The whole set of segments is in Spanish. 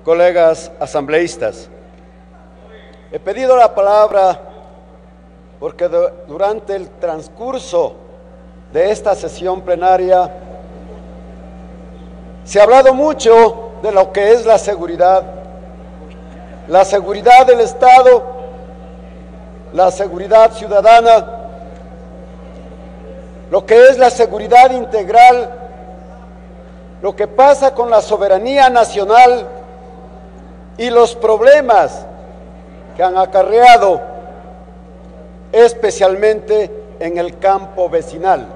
colegas asambleístas. He pedido la palabra porque durante el transcurso de esta sesión plenaria se ha hablado mucho de lo que es la seguridad del Estado, la seguridad ciudadana, lo que es la seguridad integral, lo que pasa con la soberanía nacional y los problemas que han acarreado especialmente en el campo vecinal.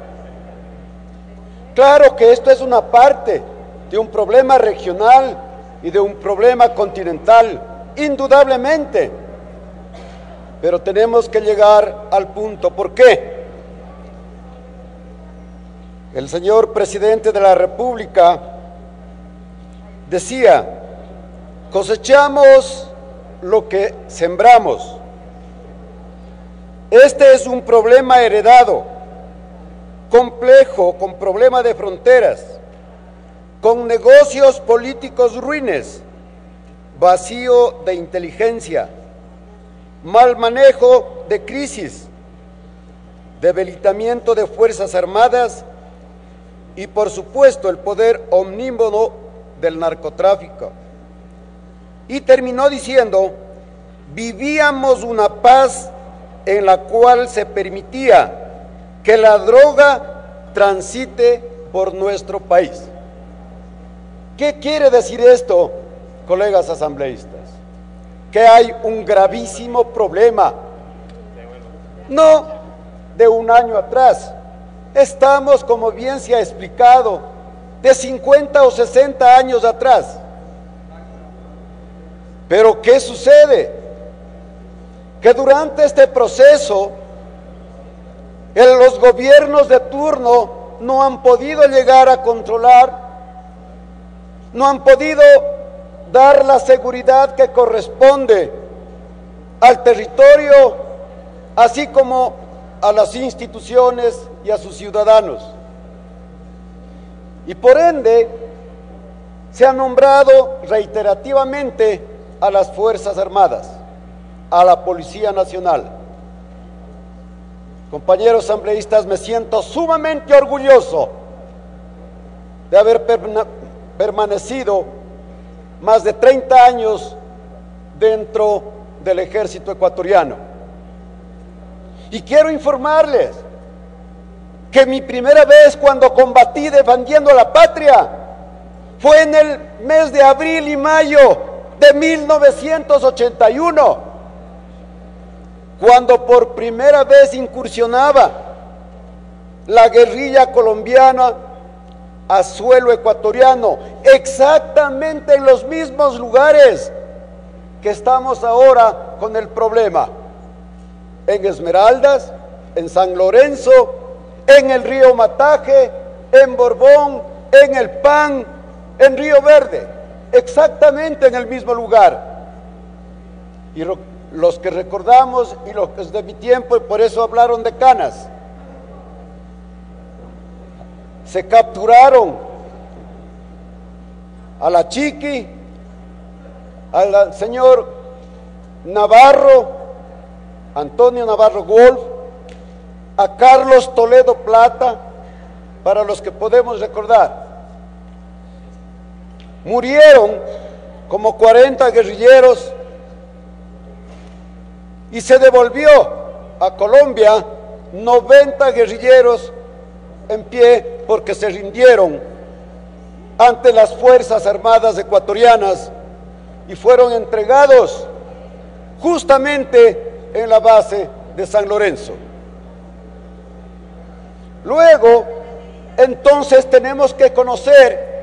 Claro que esto es una parte de un problema regional y de un problema continental, indudablemente, pero tenemos que llegar al punto. ¿Por qué? El señor presidente de la República decía: cosechamos lo que sembramos. Este es un problema heredado, complejo, con problema de fronteras, con negocios políticos ruines, vacío de inteligencia, mal manejo de crisis, debilitamiento de Fuerzas Armadas y, por supuesto, el poder omnímodo del narcotráfico. Y terminó diciendo: vivíamos una paz en la cual se permitía que la droga transite por nuestro país. ¿Qué quiere decir esto, colegas asambleístas? Que hay un gravísimo problema, no de un año atrás, estamos, como bien se ha explicado, de 50 o 60 años atrás. Pero ¿qué sucede? Que durante este proceso los gobiernos de turno no han podido llegar a controlar, no han podido dar la seguridad que corresponde al territorio, así como a las instituciones y a sus ciudadanos. Y por ende, se ha nombrado reiterativamente a las Fuerzas Armadas, a la Policía Nacional. Compañeros asambleístas, me siento sumamente orgulloso de haber permanecido más de 30 años dentro del ejército ecuatoriano. Y quiero informarles que mi primera vez cuando combatí defendiendo la patria fue en el mes de abril y mayo de 1981, cuando por primera vez incursionaba la guerrilla colombiana a suelo ecuatoriano, exactamente en los mismos lugares que estamos ahora con el problema, en Esmeraldas, en San Lorenzo, en el río Mataje, en Borbón, en El Pan, en Río Verde, exactamente en el mismo lugar. Y los que recordamos y los que es de mi tiempo, y por eso hablaron de Canas, se capturaron a la Chiqui, al señor Navarro, Antonio Navarro Wolf, a Carlos Toledo Plata, para los que podemos recordar. Murieron como 40 guerrilleros y se devolvió a Colombia 90 guerrilleros en pie porque se rindieron ante las Fuerzas Armadas ecuatorianas y fueron entregados justamente en la base de San Lorenzo. Luego, entonces, tenemos que conocer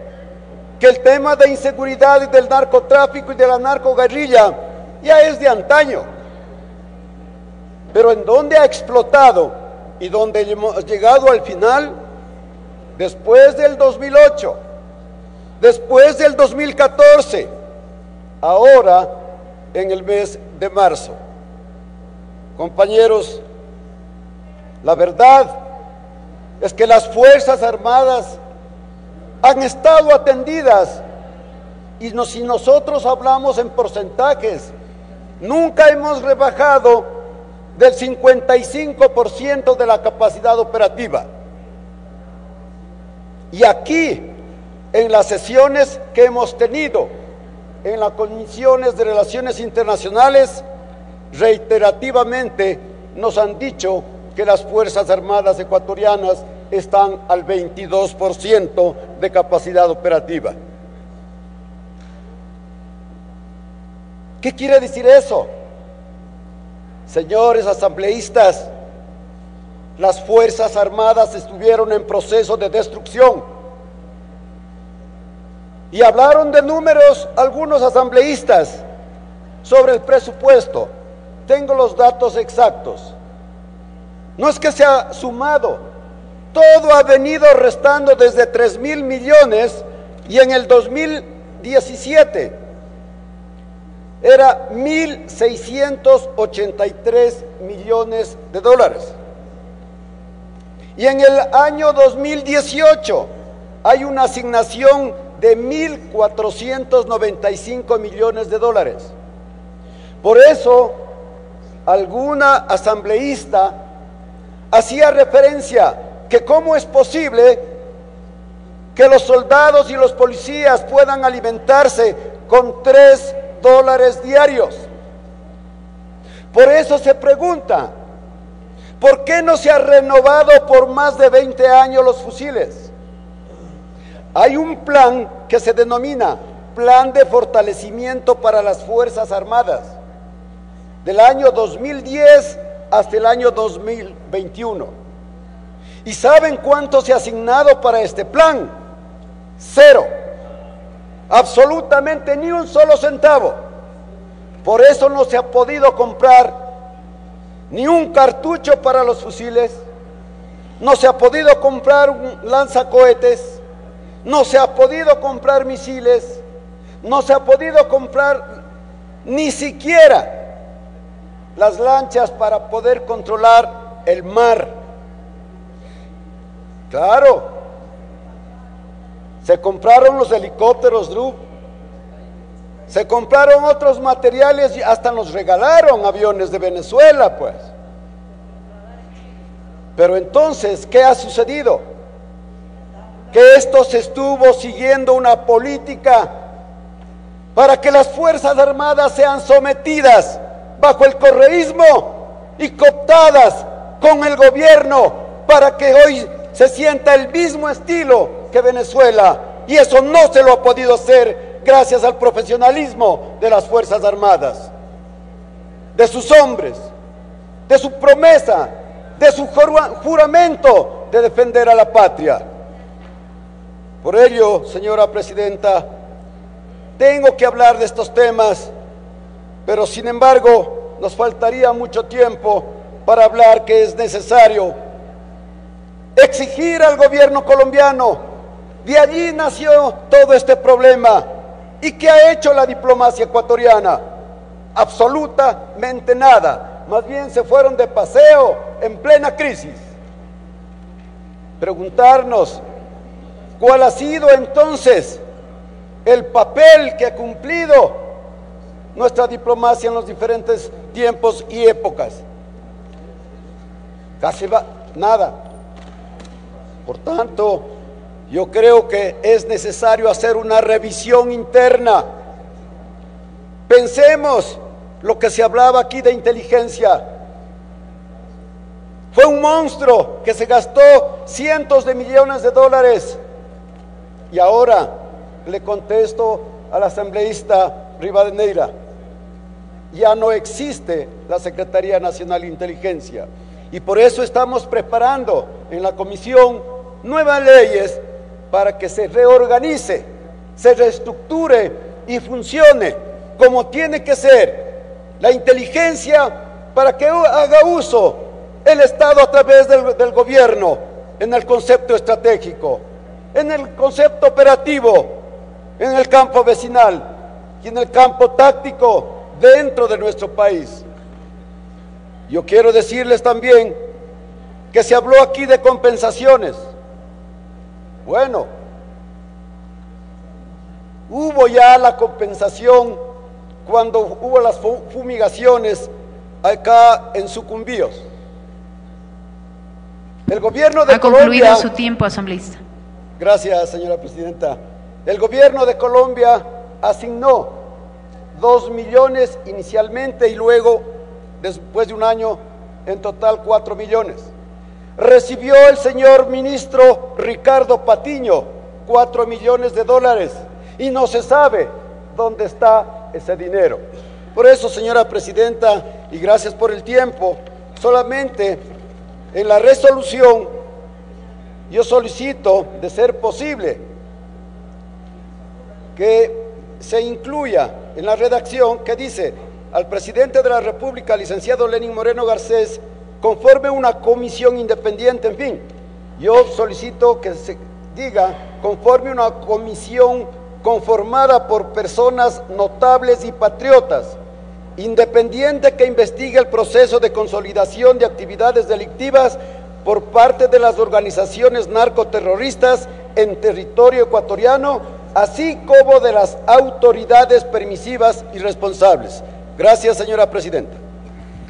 que el tema de inseguridad y del narcotráfico y de la narcoguerrilla ya es de antaño. Pero ¿en dónde ha explotado y dónde hemos llegado al final? Después del 2008, después del 2014, ahora en el mes de marzo. Compañeros, la verdad es que las Fuerzas Armadas han estado atendidas si nosotros hablamos en porcentajes, nunca hemos rebajado del 55% de la capacidad operativa. Y aquí, en las sesiones que hemos tenido, en las comisiones de Relaciones Internacionales, reiterativamente nos han dicho que las Fuerzas Armadas ecuatorianas están al 22% de capacidad operativa. ¿Qué quiere decir eso? Señores asambleístas, las Fuerzas Armadas estuvieron en proceso de destrucción. Y hablaron de números algunos asambleístas sobre el presupuesto. Tengo los datos exactos. No es que se ha sumado, todo ha venido restando desde 3.000 millones y en el 2017 era 1.683 millones de dólares. Y en el año 2018 hay una asignación de 1.495 millones de dólares. Por eso, alguna asambleísta hacía referencia que cómo es posible que los soldados y los policías puedan alimentarse con $3 diarios. Por eso se pregunta, ¿por qué no se ha renovado por más de 20 años los fusiles? Hay un plan que se denomina Plan de Fortalecimiento para las Fuerzas Armadas, del año 2010 hasta el año 2021. ¿Y saben cuánto se ha asignado para este plan? 0. Absolutamente ni un solo centavo. Por eso no se ha podido comprar ni un cartucho para los fusiles, no se ha podido comprar un lanzacohetes, no se ha podido comprar misiles, no se ha podido comprar ni siquiera las lanchas para poder controlar el mar. Claro, se compraron los helicópteros DRU, se compraron otros materiales y hasta nos regalaron aviones de Venezuela, pues. Pero entonces, ¿qué ha sucedido? Que esto se estuvo siguiendo una política para que las Fuerzas Armadas sean sometidas bajo el correísmo y cooptadas con el gobierno para que hoy se sienta el mismo estilo que Venezuela, y eso no se lo ha podido hacer gracias al profesionalismo de las Fuerzas Armadas, de sus hombres, de su promesa, de su juramento de defender a la patria. Por ello, señora presidenta, tengo que hablar de estos temas, pero sin embargo nos faltaría mucho tiempo para hablar que es necesario exigir al gobierno colombiano. De allí nació todo este problema. ¿Y qué ha hecho la diplomacia ecuatoriana? Absolutamente nada. Más bien se fueron de paseo en plena crisis. Preguntarnos, ¿cuál ha sido entonces el papel que ha cumplido nuestra diplomacia en los diferentes tiempos y épocas? Casi nada. Por tanto, yo creo que es necesario hacer una revisión interna. Pensemos lo que se hablaba aquí de inteligencia. Fue un monstruo que se gastó cientos de millones de dólares. Y ahora le contesto al asambleísta Rivadeneira, ya no existe la Secretaría Nacional de Inteligencia, y por eso estamos preparando en la comisión nuevas leyes para que se reorganice, se reestructure y funcione como tiene que ser la inteligencia, para que haga uso el Estado a través del gobierno en el concepto estratégico, en el concepto operativo, en el campo vecinal y en el campo táctico dentro de nuestro país. Yo quiero decirles también que se habló aquí de compensaciones. Bueno, Hubo ya la compensación cuando hubo las fumigaciones acá en Sucumbíos. El gobierno de Colombia... Ha concluido su tiempo, asambleísta. Gracias, señora presidenta. El gobierno de Colombia asignó 2 millones inicialmente y luego, después de un año, en total 4 millones. Recibió el señor ministro Ricardo Patiño 4 millones de dólares y no se sabe dónde está ese dinero. Por eso, señora presidenta, y gracias por el tiempo, solamente en la resolución yo solicito, de ser posible, que se incluya en la redacción que dice: al presidente de la República, licenciado Lenín Moreno Garcés, conforme una comisión independiente, en fin, yo solicito que se diga conforme una comisión conformada por personas notables y patriotas, independiente, que investigue el proceso de consolidación de actividades delictivas por parte de las organizaciones narcoterroristas en territorio ecuatoriano, así como de las autoridades permisivas y responsables. Gracias, señora presidenta.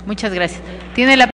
Muchas gracias. Tiene la